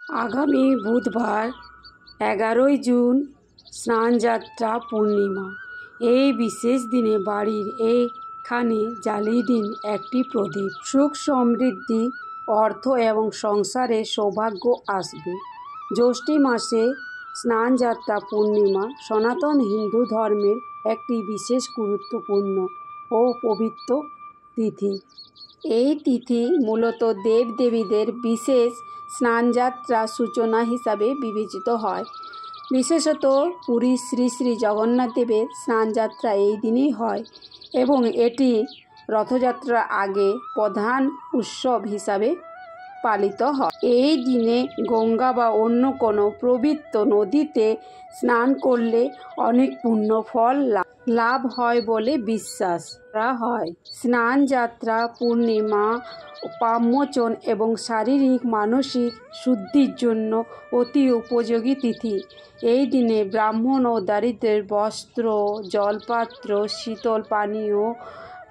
আগামী বুধবার 11ই জুন স্নানযাত্রা পূর্ণিমা। এই বিশেষ দিনে বাড়ির এখানে জ্বালিয়ে দিন একটি প্রদীপ। সুখ সমৃদ্ধি, অর্থ এবং সংসারে সৌভাগ্য আসবে। জ্যৈষ্ঠ মাসে স্নানযাত্রা পূর্ণিমা সনাতন হিন্দু ধর্মের একটি বিশেষ গুরুত্বপূর্ণ ও পবিত্র তিথি। এই তিথি মূলত দেবদেবীদের বিশেষ স্নানযাত্রার সূচনা হিসাবে বিবেচিত হয়। বিশেষত পুরী শ্রী শ্রী জগন্নাথ দেবের স্নানযাত্রা এই দিনেই হয় এবং এটি রথযাত্রার আগে প্রধান উৎসব হিসাবে পালিত হয়। এই দিনে গঙ্গা বা অন্য কোনো পবিত্র নদীতে স্নান করলে অনেক পুণ্য ফল লাভ হয় বলে বিশ্বাস করা হয়। স্নানযাত্রা পূর্ণিমা পাপমোচন এবং শারীরিক মানসিক শুদ্ধির জন্য অতি উপযোগী তিথি। এই দিনে ব্রাহ্মণ ও দরিদ্রের বস্ত্র, জলপাত্র, শীতল পানীয়,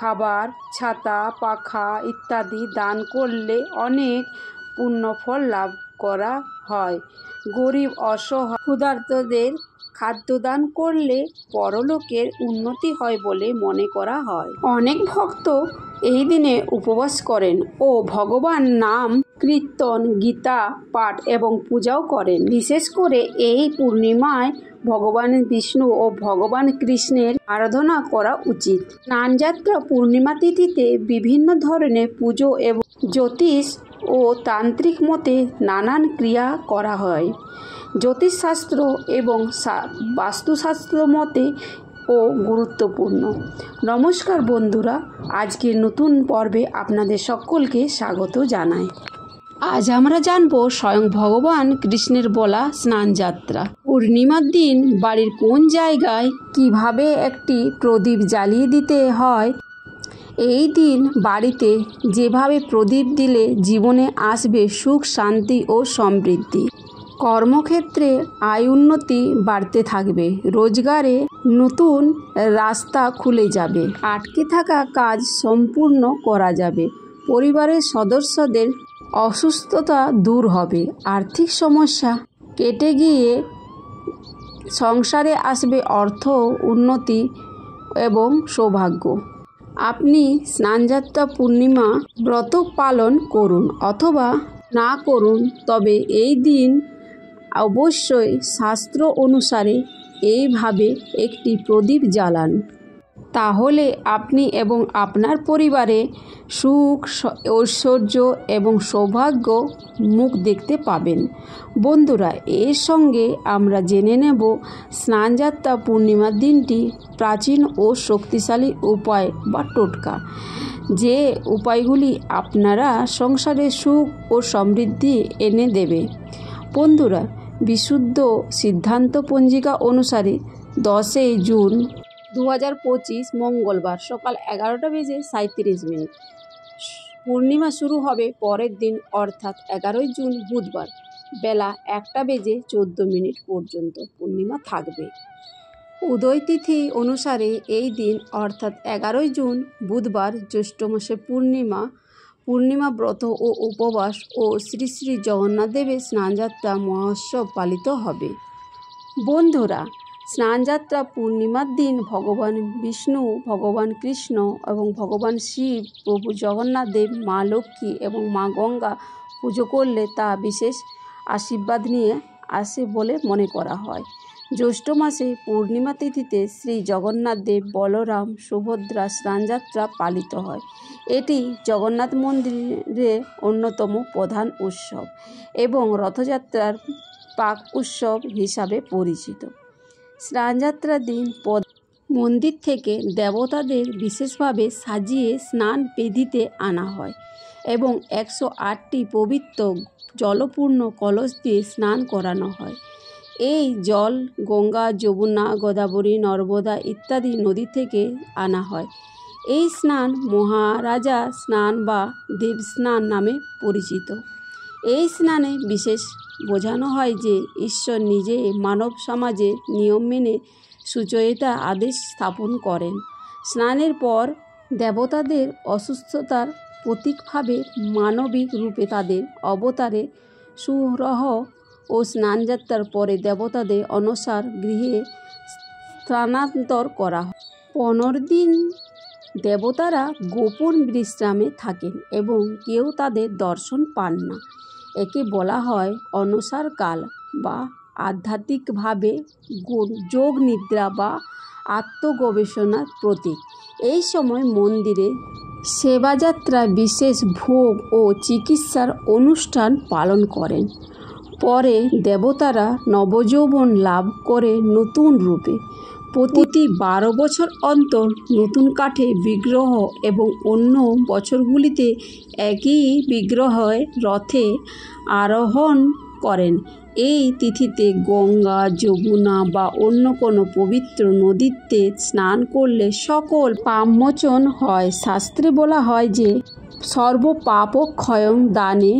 খাবার, ছাতা, পাখা ইত্যাদি দান করলে অনেক পুণ্যফল লাভ করা হয়। গরিব, অসহায়, ক্ষুধার্তদের খাদ্যদান করলে পরলোকের উন্নতি হয় বলে মনে করা হয়। অনেক ভক্ত এই দিনে উপবাস করেন ও ভগবান নাম কীর্তন, গীতা পাঠ এবং পূজাও করেন। বিশেষ করে এই পূর্ণিমায় ভগবান বিষ্ণু ও ভগবান কৃষ্ণের আরাধনা করা উচিত। স্নানযাত্রা পূর্ণিমা তিথিতে বিভিন্ন ধরনের পুজো এবং জ্যোতিষ ও তান্ত্রিক মতে নানান ক্রিয়া করা হয়। জ্যোতিষশাস্ত্র এবং বাস্তুশাস্ত্র মতে ও গুরুত্বপূর্ণ। নমস্কার বন্ধুরা, আজকের নতুন পর্বে আপনাদের সকলকে স্বাগত জানাই। আজ আমরা জানব স্বয়ং ভগবান কৃষ্ণের বলা স্নানযাত্রা। পূর্ণিমার দিন বাড়ির কোন জায়গায় কিভাবে একটি প্রদীপ জ্বালিয়ে দিতে হয়। এই দিন বাড়িতে যেভাবে প্রদীপ দিলে জীবনে আসবে সুখ, শান্তি ও সমৃদ্ধি। কর্মক্ষেত্রে আয় উন্নতি বাড়তে থাকবে, রোজগারে নতুন রাস্তা খুলে যাবে, আটকে থাকা কাজ সম্পূর্ণ করা যাবে, পরিবারের সদস্যদের অসুস্থতা দূর হবে, আর্থিক সমস্যা কেটে গিয়ে সংসারে আসবে অর্থ, উন্নতি এবং সৌভাগ্য। আপনি স্নানযাত্রা পূর্ণিমা ব্রত পালন করুন অথবা না করুন, তবে এই দিন অবশ্যই শাস্ত্র অনুসারে এইভাবে একটি প্রদীপ জ্বালান। তাহলে আপনি এবং আপনার পরিবারে সুখ, ঐশ্বর্য এবং সৌভাগ্য মুখ দেখতে পাবেন। বন্ধুরা, এর সঙ্গে আমরা জেনে নেব স্নানযাত্রা পূর্ণিমার দিনটি প্রাচীন ও শক্তিশালী উপায় বা টোটকা, যে উপায়গুলি আপনারা সংসারে সুখ ও সমৃদ্ধি এনে দেবে। বন্ধুরা, বিশুদ্ধ সিদ্ধান্ত পঞ্জিকা অনুসারে 10 জুন 2025 মঙ্গলবার সকাল 11:37 পূর্ণিমা শুরু হবে পরের দিন অর্থাৎ 11 জুন বুধবার বেলা 1:14 পর্যন্ত পূর্ণিমা থাকবে। উদয় তিথি অনুসারে এই দিন অর্থাৎ 11 জুন বুধবার জ্যৈষ্ঠ মাসে পূর্ণিমা ব্রত ও উপবাস ও শ্রী শ্রী জগন্নাথ দেবের স্নানযাত্রা মহোৎসব পালিত হবে। বন্ধুরা, স্নানযাত্রা পূর্ণিমার দিন ভগবান বিষ্ণু, ভগবান কৃষ্ণ এবং ভগবান শিব, প্রভু জগন্নাথ দেব, মা লক্ষ্মী এবং মা গঙ্গা পুজো করলে তা বিশেষ আশীর্বাদ নিয়ে আসে বলে মনে করা হয়। জ্যৈষ্ঠ মাসে পূর্ণিমা তিথিতে শ্রী জগন্নাথ দেব, বলরাম, সুভদ্রা স্নানযাত্রা পালিত হয়। এটি জগন্নাথ মন্দিরের অন্যতম প্রধান উৎসব এবং রথযাত্রার প্রাক উৎসব হিসাবে পরিচিত। স্নানযাত্রার দিন মন্দির থেকে দেবতাদের বিশেষভাবে সাজিয়ে স্নান বেদিতে আনা হয় এবং 108টি পবিত্র জলপূর্ণ কলস দিয়ে স্নান করানো হয়। এই জল গঙ্গা, যমুনা, গোদাবরী, নর্মদা ইত্যাদি নদী থেকে আনা হয়। এই স্নান মহারাজা স্নান বা দেবস্নান নামে পরিচিত। এই স্নানে বিশেষ বোঝানো হয় যে ঈশ্বর নিজে মানব সমাজে নিয়ম মেনে সুচরিতা আদেশ স্থাপন করেন। স্নানের পর দেবতাদের অসুস্থতার প্রতীকভাবে মানবিক রূপে তাদের অবতারে সুরহ ও স্নানযাত্রার পরে দেবতাদের অনসার গৃহে স্থানান্তর করা হয়। 15 দিন দেবতারা গোপন বিশ্রামে থাকেন এবং কেউ তাদের দর্শন পান না। একে বলা হয় অনসার কাল বা আধ্যাত্মিকভাবে যোগ নিদ্রা বা আত্মগবেষণার প্রতীক। এই সময় মন্দিরে সেবাযাত্রা, বিশেষ ভোগ ও চিকিৎসার অনুষ্ঠান পালন করেন। পরে দেবতারা নবযৌবন লাভ করে নতুন রূপে। প্রতি 12 বছর অন্তর নতুন কাঠে বিগ্রহ এবং অন্য বছরগুলিতে একই বিগ্রহে রথে আরোহণ করেন। এই তিথিতে গঙ্গা, যমুনা বা অন্য কোনো পবিত্র নদীতে স্নান করলে সকল পাপমোচন হয়। শাস্ত্রে বলা হয় যে সর্বপাপক্ষয়ং দানে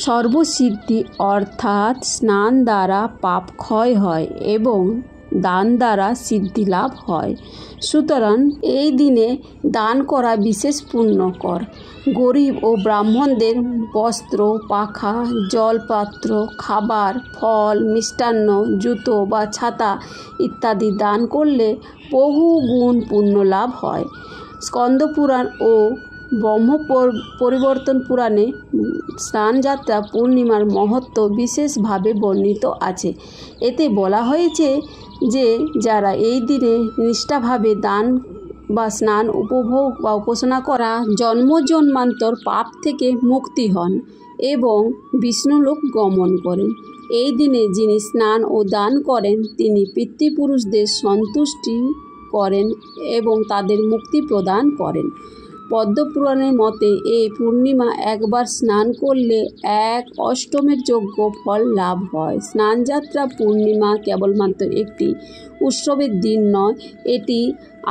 সর্বসিদ্ধি, অর্থাৎ স্নান দ্বারা পাপ ক্ষয় হয় এবং দান দ্বারা সিদ্ধি লাভ হয়। সুতরাং এই দিনে দান করা বিশেষ পুণ্যকর। গরিব ও ব্রাহ্মণদের বস্ত্র, পাখা, জলপাত্র, খাবার, ফল, মিষ্টান্ন, জুতো বা ছাতা ইত্যাদি দান করলে বহু গুণ পুণ্য লাভ হয়। স্কন্দপুরাণ ও ব্রহ্ম পরিবর্তন পুরাণে স্নানযাত্রা পূর্ণিমার মহত্ব বিশেষভাবে বর্ণিত আছে। এতে বলা হয়েছে যে যারা এই দিনে নিষ্ঠাভাবে দান বা স্নান, উপভোগ বা উপাসনা করা জন্ম জন্মান্তর পাপ থেকে মুক্তি হন এবং বিষ্ণুলোক গমন করেন। এই দিনে যিনি স্নান ও দান করেন তিনি পিতৃপুরুষদের সন্তুষ্টি করেন এবং তাদের মুক্তি প্রদান করেন। পদ্মপুরাণের মতে এই পূর্ণিমা একবার স্নান করলে এক অষ্টমের যোগ্য ফল লাভ হয়। স্নানযাত্রা পূর্ণিমা কেবলমাত্র একটি উৎসবের দিন নয়, এটি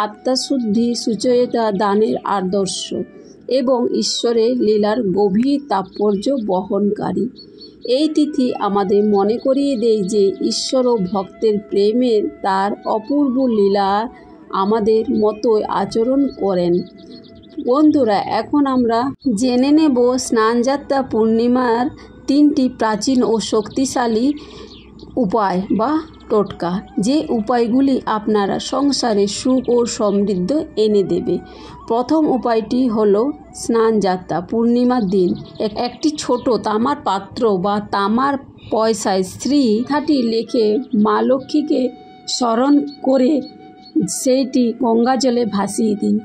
আত্মশুদ্ধি, সুচিরতা, দানের আদর্শ এবং ঈশ্বরের লীলার গভীর তাৎপর্য বহনকারী। এই তিথি আমাদের মনে করিয়ে দেয় যে ঈশ্বর ও ভক্তের প্রেমের তার অপূর্ব লীলা আমাদের মতোই আচরণ করেন। বন্ধুরা, এখন আমরা জেনে নেব স্নানযাত্রা পূর্ণিমার 3টি প্রাচীন ও শক্তিশালী উপায় বা টোটকা, যে উপায়গুলি আপনারা সংসারে সুখ ও সমৃদ্ধি এনে দেবে। প্রথম উপায়টি হলো স্নানযাত্রা পূর্ণিমার দিন একটি ছোট তামার পাত্র বা তামার পয়সায় শ্রীথাটি লিখে মা লক্ষ্মীকে স্মরণ করে সেইটি গঙ্গা জলে ভাসিয়ে দিন।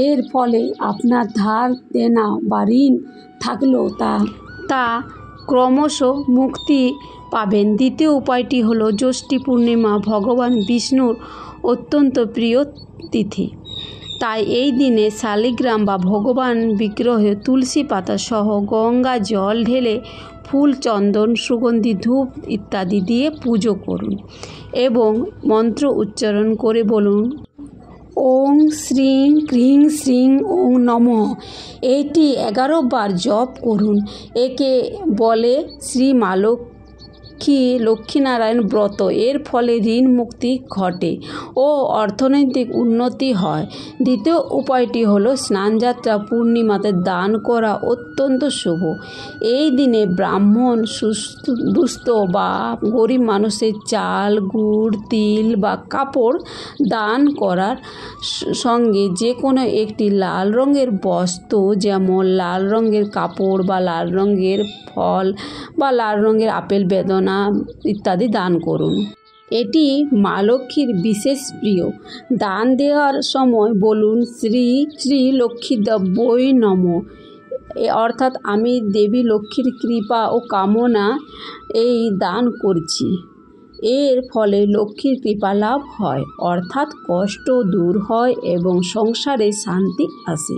এর ফলে আপনার ধার দেনা বা ঋণ থাকলেও তা ক্রমশ মুক্তি পাবেন। দ্বিতীয় উপায়টি হলো জ্যৈষ্ঠী পূর্ণিমা, ভগবান বিষ্ণুর অত্যন্ত প্রিয় তিথি। তাই এই দিনে শালিগ্রাম বা ভগবান বিগ্রহে তুলসী পাতা সহ গঙ্গা জল ঢেলে ফুল, চন্দন, সুগন্ধি ধূপ ইত্যাদি দিয়ে পুজো করুন এবং মন্ত্র উচ্চারণ করে বলুন ওং শ্রীং ক্রিং শ্রীং ওং নমঃ। এটি 11 বার জপ করুন। একে বলে শ্রী মা লক্ষ্মীনারায়ণ ব্রত। এর ফলে ঋণ মুক্তি ঘটে ও অর্থনৈতিক উন্নতি হয়। দ্বিতীয় উপায়টি হলো স্নানযাত্রা পূর্ণিমাতে দান করা অত্যন্ত শুভ। এই দিনে ব্রাহ্মণ, দুস্থ বা গরিব মানুষের চাল, গুড়, তিল বা কাপড় দান করার সঙ্গে যে কোনো একটি লাল রঙের বস্তু, যেমন লাল রঙের কাপড় বা লাল রঙের ফল বা লাল রঙের আপেল, বেদনা ইত্যাদি দান করুন। এটি মা লক্ষ্মীর বিশেষ প্রিয়। দান দেওয়ার সময় বলুন শ্রী শ্রী লক্ষ্মীদেব্যৈ নমঃ, অর্থাৎ আমি দেবী লক্ষ্মীর কৃপা ও কামনা এই দান করছি। এর ফলে লক্ষ্মীর কৃপা লাভ হয়, অর্থাৎ কষ্ট দূর হয় এবং সংসারে শান্তি আসে।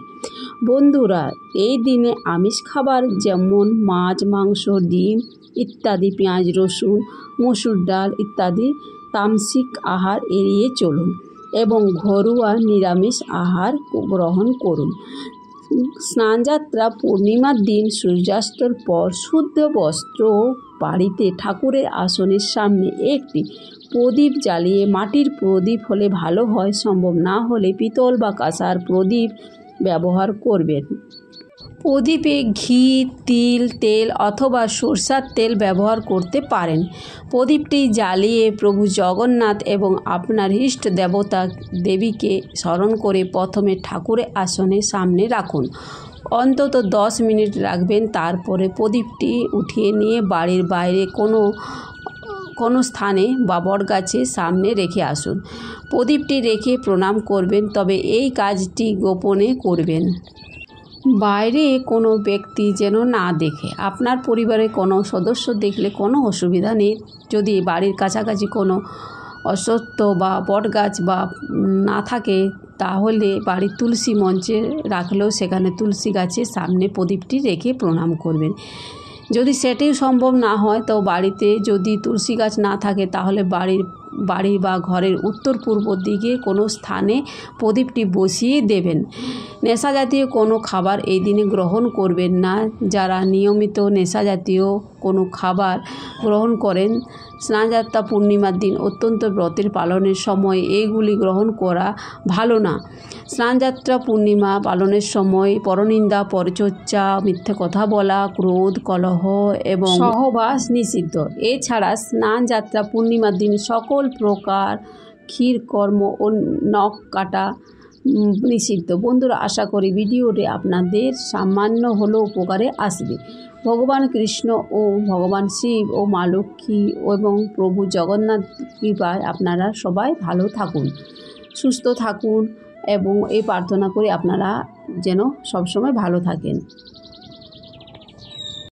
বন্ধুরা, এই দিনে আমিষ খাবার যেমন মাছ, মাংস, ডিম ইত্যাদি, পেঁয়াজ, রসুন, মসুর ডাল ইত্যাদি তামসিক আহার এড়িয়ে চলুন এবং ঘরোয়া নিরামিষ আহার গ্রহণ করুন। স্নানযাত্রা পূর্ণিমার দিন সূর্যাস্তর পর শুদ্ধ বস্ত্র বাড়িতে ঠাকুরের আসনের সামনে একটি প্রদীপ জ্বালিয়ে, মাটির প্রদীপ হলে ভালো হয়, সম্ভব না হলে পিতল বা কাঁসার প্রদীপ ব্যবহার করবেন। প্রদীপে ঘি, তিল, তেল অথবা সরষের তেল ব্যবহার করতে পারেন। প্রদীপটি জ্বালিয়ে প্রভু জগন্নাথ এবং আপনার ইষ্ট দেবতা দেবীকে স্মরণ করে প্রথমে ঠাকুরের আসনের সামনে রাখুন। অন্তত 10 মিনিট রাখবেন। তারপরে প্রদীপটি উঠিয়ে নিয়ে বাড়ির বাইরে কোনো স্থানে বা বটগাছের সামনে রেখে আসুন। প্রদীপটি রেখে প্রণাম করবেন, তবে এই কাজটি গোপনে করবেন। বাইরে কোনো ব্যক্তি যেন না দেখে। আপনার পরিবারের কোনো সদস্য দেখলে কোনো অসুবিধা নেই। যদি বাড়ির কাছাকাছি কোনো অশ্বত্থ বা বটগাছ বা না থাকে, তাহলে বাড়ির তুলসী মঞ্চে রাখলেও সেখানে তুলসী গাছের সামনে প্রদীপটি রেখে প্রণাম করবেন। যদি সেটিও সম্ভব না হয়, তো বাড়িতে যদি তুলসী গাছ না থাকে, তাহলে বাড়ি বা ঘরের উত্তর পূর্ব দিকে কোনো স্থানে প্রদীপটি বসিয়ে দেবেন। নেশা জাতীয় কোনো খাবার এই দিনে গ্রহণ করবেন না। যারা নিয়মিত নেশা জাতীয় কোনো খাবার গ্রহণ করেন, স্নানযাত্রা পূর্ণিমার দিন অত্যন্ত ব্রতের পালনের সময় এইগুলি গ্রহণ করা ভালো না। স্নানযাত্রা পূর্ণিমা পালনের সময় পরনিন্দা, পরচর্চা, মিথ্যে কথা বলা, ক্রোধ, কলহ এবং সহবাস নিষিদ্ধ। এছাড়া স্নানযাত্রা পূর্ণিমার দিন সকল প্রকার ক্ষীরকর্ম ও নখ কাটা নিষিদ্ধ। বন্ধুরা, আশা করি ভিডিওটি আপনাদের সামান্য হলেও উপকারে আসবে। ভগবান কৃষ্ণ ও ভগবান শিব ও মা লক্ষ্মী এবং প্রভু জগন্নাথ কৃপায় আপনারা সবাই ভালো থাকুন, সুস্থ থাকুন এবং এই প্রার্থনা করি আপনারা যেন সবসময় ভালো থাকেন।